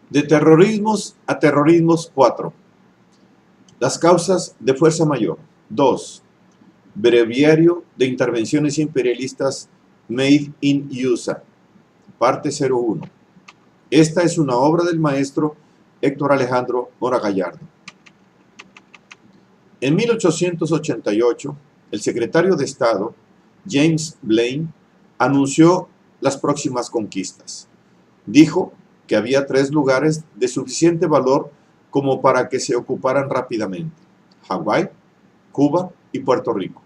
De terrorismos a terrorismos 4. Las causas de fuerza mayor. 2. Breviario de intervenciones imperialistas Made in USA. Parte 01. Esta es una obra del maestro Héctor Alejandro Mora Gallardo. En 1888, el secretario de Estado, James Blaine, anunció las próximas conquistas. Dijo que había 3 lugares de suficiente valor como para que se ocuparan rápidamente: Hawái, Cuba y Puerto Rico.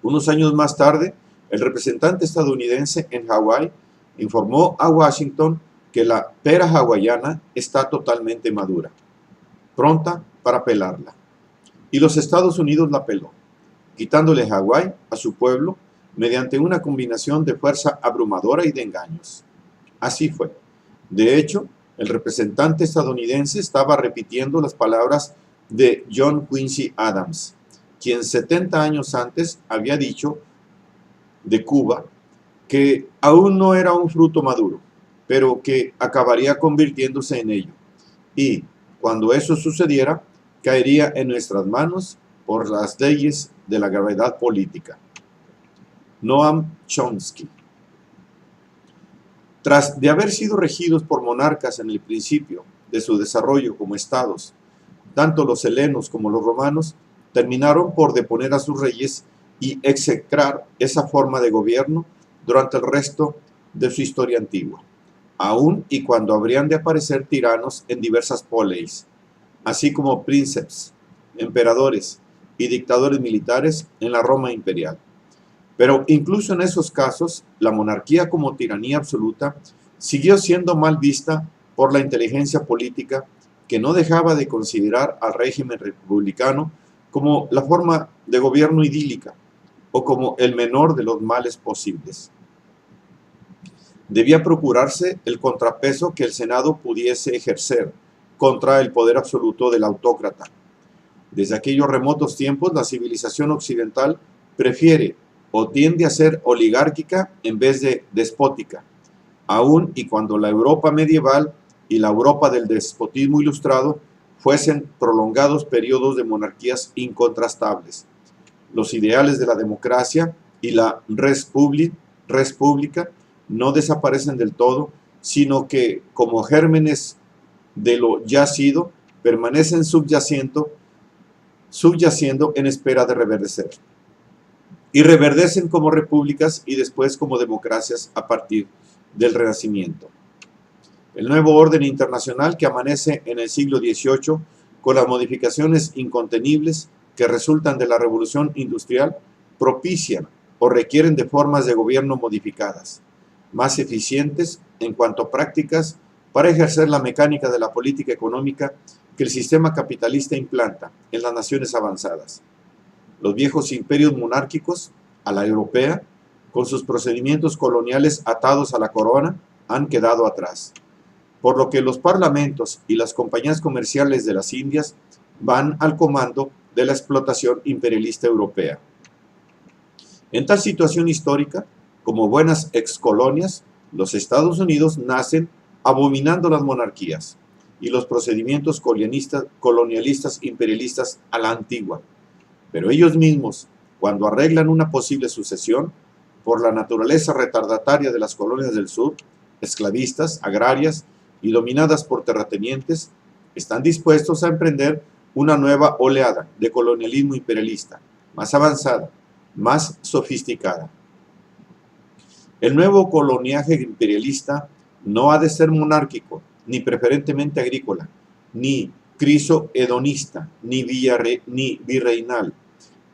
Unos años más tarde, el representante estadounidense en Hawái informó a Washington que la pera hawaiana está totalmente madura, pronta para pelarla. Y los Estados Unidos la peló, quitándole Hawái a su pueblo mediante una combinación de fuerza abrumadora y de engaños. Así fue. De hecho, el representante estadounidense estaba repitiendo las palabras de John Quincy Adams, quien 70 años antes había dicho de Cuba que aún no era un fruto maduro, pero que acabaría convirtiéndose en ello. Y cuando eso sucediera, caería en nuestras manos por las leyes de la gravedad política. Noam Chomsky. Tras de haber sido regidos por monarcas en el principio de su desarrollo como estados, tanto los helenos como los romanos terminaron por deponer a sus reyes y execrar esa forma de gobierno durante el resto de su historia antigua, aun y cuando habrían de aparecer tiranos en diversas poleis, así como príncipes, emperadores y dictadores militares en la Roma imperial. Pero incluso en esos casos, la monarquía como tiranía absoluta siguió siendo mal vista por la inteligencia política, que no dejaba de considerar al régimen republicano como la forma de gobierno idílica o como el menor de los males posibles. Debía procurarse el contrapeso que el Senado pudiese ejercer contra el poder absoluto del autócrata. Desde aquellos remotos tiempos, la civilización occidental prefiere o tiende a ser oligárquica en vez de despótica, aun y cuando la Europa medieval y la Europa del despotismo ilustrado fuesen prolongados periodos de monarquías incontrastables. Los ideales de la democracia y la res pública no desaparecen del todo, sino que, como gérmenes de lo ya sido, permanecen subyaciendo en espera de reverdecer. Y reverdecen como repúblicas y después como democracias a partir del Renacimiento. El nuevo orden internacional que amanece en el siglo XVIII, con las modificaciones incontenibles que resultan de la revolución industrial, propician o requieren de formas de gobierno modificadas, más eficientes en cuanto a prácticas para ejercer la mecánica de la política económica que el sistema capitalista implanta en las naciones avanzadas. Los viejos imperios monárquicos, a la europea, con sus procedimientos coloniales atados a la corona, han quedado atrás, por lo que los parlamentos y las compañías comerciales de las Indias van al comando de la explotación imperialista europea. En tal situación histórica, como buenas excolonias, los Estados Unidos nacen abominando las monarquías y los procedimientos colonialistas imperialistas a la antigua. Pero ellos mismos, cuando arreglan una posible sucesión, por la naturaleza retardataria de las colonias del sur, esclavistas, agrarias y dominadas por terratenientes, están dispuestos a emprender una nueva oleada de colonialismo imperialista, más avanzada, más sofisticada. El nuevo coloniaje imperialista no ha de ser monárquico, ni preferentemente agrícola, ni criso-hedonista, ni virreinal,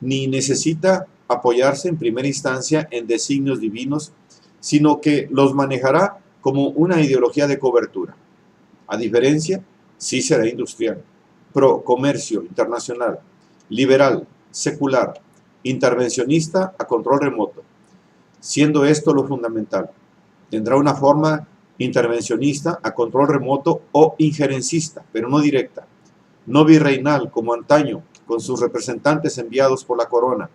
ni necesita apoyarse en primera instancia en designios divinos, sino que los manejará como una ideología de cobertura. A diferencia, sí será industrial, pro comercio internacional, liberal, secular, intervencionista a control remoto. Siendo esto lo fundamental, tendrá una forma intervencionista a control remoto o injerencista, pero no directa, no virreinal como antaño, con sus representantes enviados por la corona,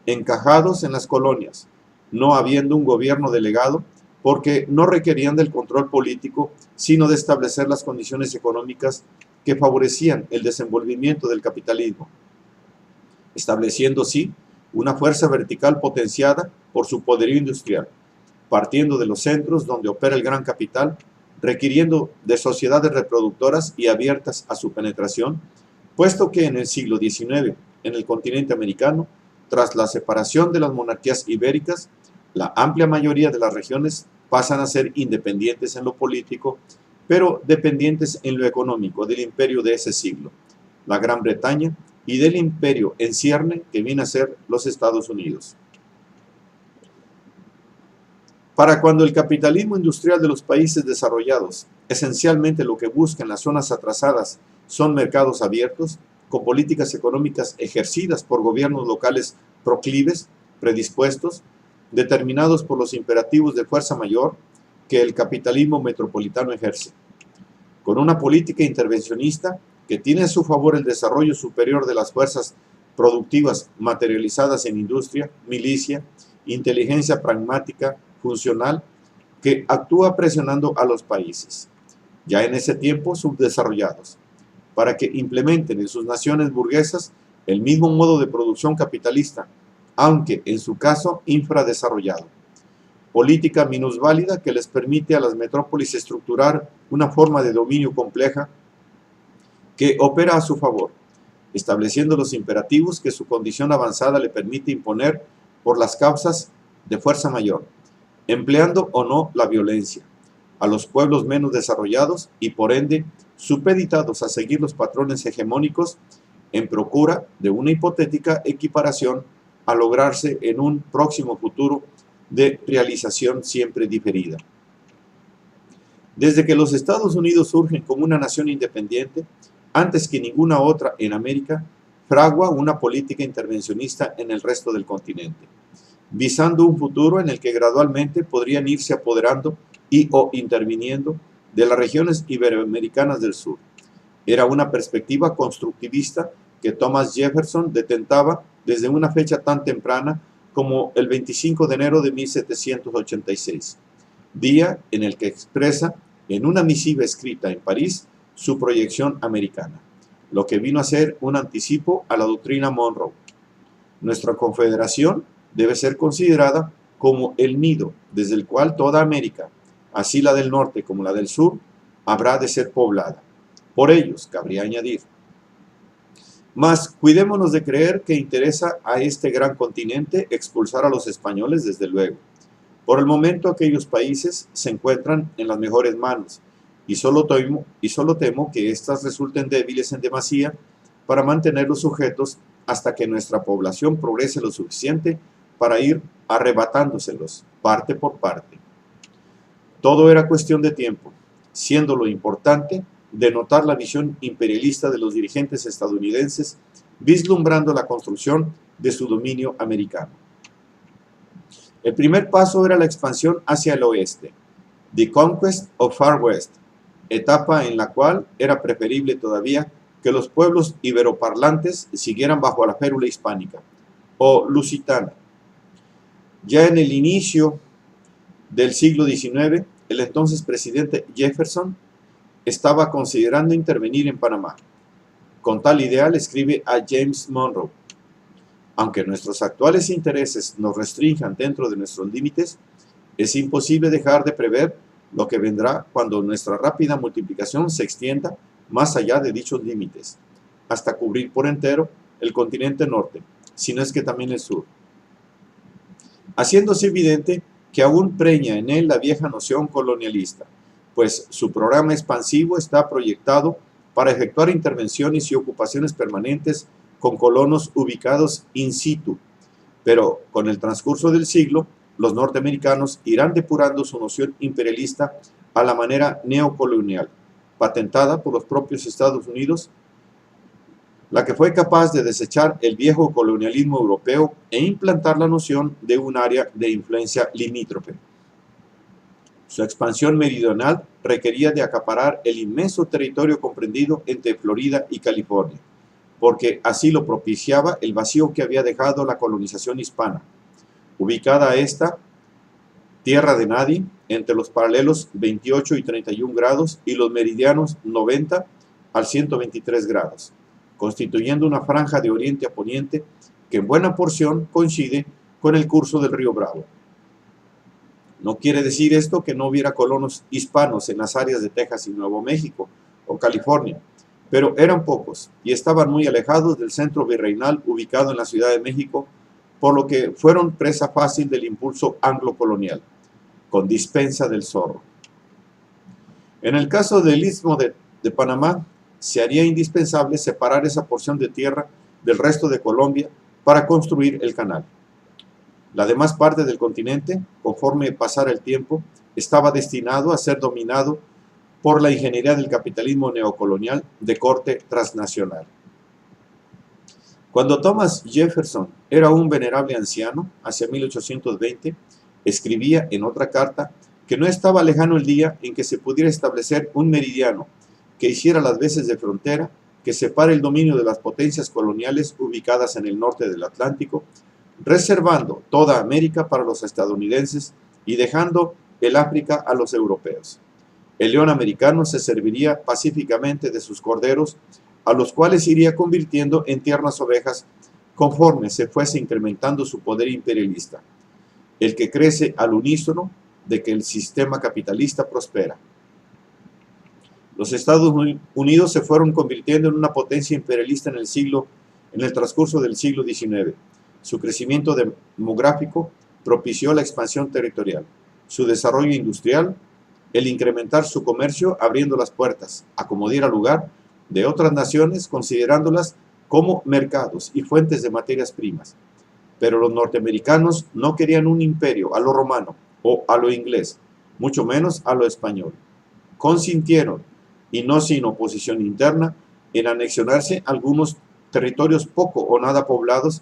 encajados en las colonias, no habiendo un gobierno delegado, porque no requerían del control político, sino de establecer las condiciones económicas que favorecían el desenvolvimiento del capitalismo, estableciendo así una fuerza vertical potenciada por su poderío industrial, partiendo de los centros donde opera el gran capital, requiriendo de sociedades reproductoras y abiertas a su penetración, puesto que en el siglo XIX, en el continente americano, tras la separación de las monarquías ibéricas, la amplia mayoría de las regiones pasan a ser independientes en lo político, pero dependientes en lo económico del imperio de ese siglo, la Gran Bretaña, y del imperio en cierne que viene a ser los Estados Unidos. Para cuando el capitalismo industrial de los países desarrollados, esencialmente lo que busca en las zonas atrasadas son mercados abiertos, con políticas económicas ejercidas por gobiernos locales proclives, predispuestos, determinados por los imperativos de fuerza mayor que el capitalismo metropolitano ejerce. Con una política intervencionista que tiene a su favor el desarrollo superior de las fuerzas productivas materializadas en industria, milicia, inteligencia pragmática, funcional, que actúa presionando a los países, ya en ese tiempo subdesarrollados, para que implementen en sus naciones burguesas el mismo modo de producción capitalista, aunque en su caso infradesarrollado. Política minusválida que les permite a las metrópolis estructurar una forma de dominio compleja que opera a su favor, estableciendo los imperativos que su condición avanzada le permite imponer por las causas de fuerza mayor, empleando o no la violencia, a los pueblos menos desarrollados y por ende supeditados a seguir los patrones hegemónicos en procura de una hipotética equiparación a lograrse en un próximo futuro de realización siempre diferida. Desde que los Estados Unidos surgen como una nación independiente, antes que ninguna otra en América, fragua una política intervencionista en el resto del continente, visando un futuro en el que gradualmente podrían irse apoderando y o interviniendo de las regiones iberoamericanas del sur. Era una perspectiva constructivista que Thomas Jefferson detentaba desde una fecha tan temprana como el 25 de enero de 1786, día en el que expresa en una misiva escrita en París su proyección americana, lo que vino a ser un anticipo a la doctrina Monroe. Nuestra confederación debe ser considerada como el nido desde el cual toda América, así la del norte como la del sur, habrá de ser poblada. Por ellos, cabría añadir. Mas cuidémonos de creer que interesa a este gran continente expulsar a los españoles, desde luego. Por el momento aquellos países se encuentran en las mejores manos, y solo temo que éstas resulten débiles en demasía para mantenerlos sujetos hasta que nuestra población progrese lo suficiente para ir arrebatándoselos parte por parte. Todo era cuestión de tiempo, siendo lo importante denotar la visión imperialista de los dirigentes estadounidenses vislumbrando la construcción de su dominio americano. El primer paso era la expansión hacia el oeste, the conquest of Far West, etapa en la cual era preferible todavía que los pueblos iberoparlantes siguieran bajo la férula hispánica, o lusitana. Ya en el inicio del siglo XIX, el entonces presidente Jefferson estaba considerando intervenir en Panamá. Con tal ideal escribe a James Monroe: aunque nuestros actuales intereses nos restrinjan dentro de nuestros límites, es imposible dejar de prever lo que vendrá cuando nuestra rápida multiplicación se extienda más allá de dichos límites, hasta cubrir por entero el continente norte, si no es que también el sur, haciéndose evidente que aún preña en él la vieja noción colonialista, pues su programa expansivo está proyectado para efectuar intervenciones y ocupaciones permanentes con colonos ubicados in situ, pero con el transcurso del siglo, los norteamericanos irán depurando su noción imperialista a la manera neocolonial, patentada por los propios Estados Unidos, la que fue capaz de desechar el viejo colonialismo europeo e implantar la noción de un área de influencia limítrofe. Su expansión meridional requería de acaparar el inmenso territorio comprendido entre Florida y California, porque así lo propiciaba el vacío que había dejado la colonización hispana. Ubicada esta, tierra de nadie, entre los paralelos 28 y 31 grados y los meridianos 90 al 123 grados, constituyendo una franja de oriente a poniente que en buena porción coincide con el curso del río Bravo. No quiere decir esto que no hubiera colonos hispanos en las áreas de Texas y Nuevo México o California, pero eran pocos y estaban muy alejados del centro virreinal ubicado en la Ciudad de México, por lo que fueron presa fácil del impulso anglo-colonial, con dispensa del zorro. En el caso del Istmo de Panamá, se haría indispensable separar esa porción de tierra del resto de Colombia para construir el canal. La demás parte del continente, conforme pasara el tiempo, estaba destinado a ser dominado por la ingeniería del capitalismo neocolonial de corte transnacional. Cuando Thomas Jefferson era un venerable anciano, hacia 1820, escribía en otra carta que no estaba lejano el día en que se pudiera establecer un meridiano que hiciera las veces de frontera, que separe el dominio de las potencias coloniales ubicadas en el norte del Atlántico, reservando toda América para los estadounidenses y dejando el África a los europeos. El león americano se serviría pacíficamente de sus corderos, a los cuales iría convirtiendo en tiernas ovejas conforme se fuese incrementando su poder imperialista, el que crece al unísono de que el sistema capitalista prospera. Los Estados Unidos se fueron convirtiendo en una potencia imperialista en el transcurso del siglo XIX. Su crecimiento demográfico propició la expansión territorial, su desarrollo industrial, el incrementar su comercio abriendo las puertas, a como diera lugar, de otras naciones considerándolas como mercados y fuentes de materias primas. Pero los norteamericanos no querían un imperio a lo romano o a lo inglés, mucho menos a lo español. Consintieron, y no sin oposición interna, en anexionarse algunos territorios poco o nada poblados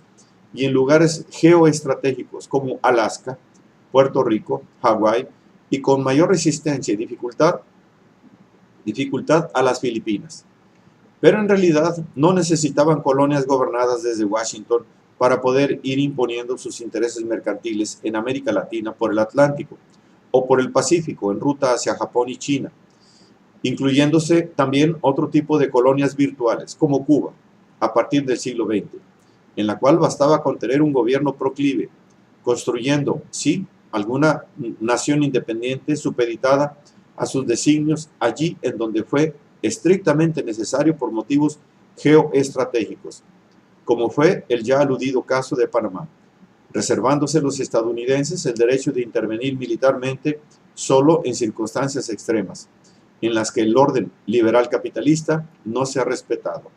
y en lugares geoestratégicos como Alaska, Puerto Rico, Hawái y con mayor resistencia y dificultad a las Filipinas. Pero en realidad no necesitaban colonias gobernadas desde Washington para poder ir imponiendo sus intereses mercantiles en América Latina por el Atlántico o por el Pacífico en ruta hacia Japón y China, incluyéndose también otro tipo de colonias virtuales como Cuba a partir del siglo XX, en la cual bastaba con tener un gobierno proclive, construyendo, sí, alguna nación independiente supeditada a sus designios allí en donde fue estrictamente necesario por motivos geoestratégicos, como fue el ya aludido caso de Panamá, reservándose los estadounidenses el derecho de intervenir militarmente solo en circunstancias extremas, en las que el orden liberal capitalista no se ha respetado.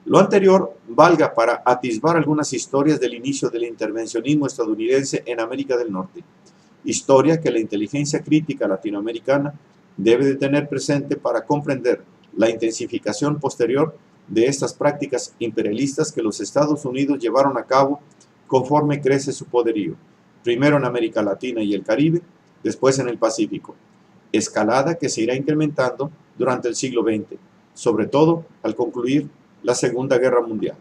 Lo anterior valga para atisbar algunas historias del inicio del intervencionismo estadounidense en América del Norte, historia que la inteligencia crítica latinoamericana debe de tener presente para comprender la intensificación posterior de estas prácticas imperialistas que los Estados Unidos llevaron a cabo conforme crece su poderío, primero en América Latina y el Caribe, después en el Pacífico, escalada que se irá incrementando durante el siglo XX, sobre todo al concluir la Segunda Guerra Mundial.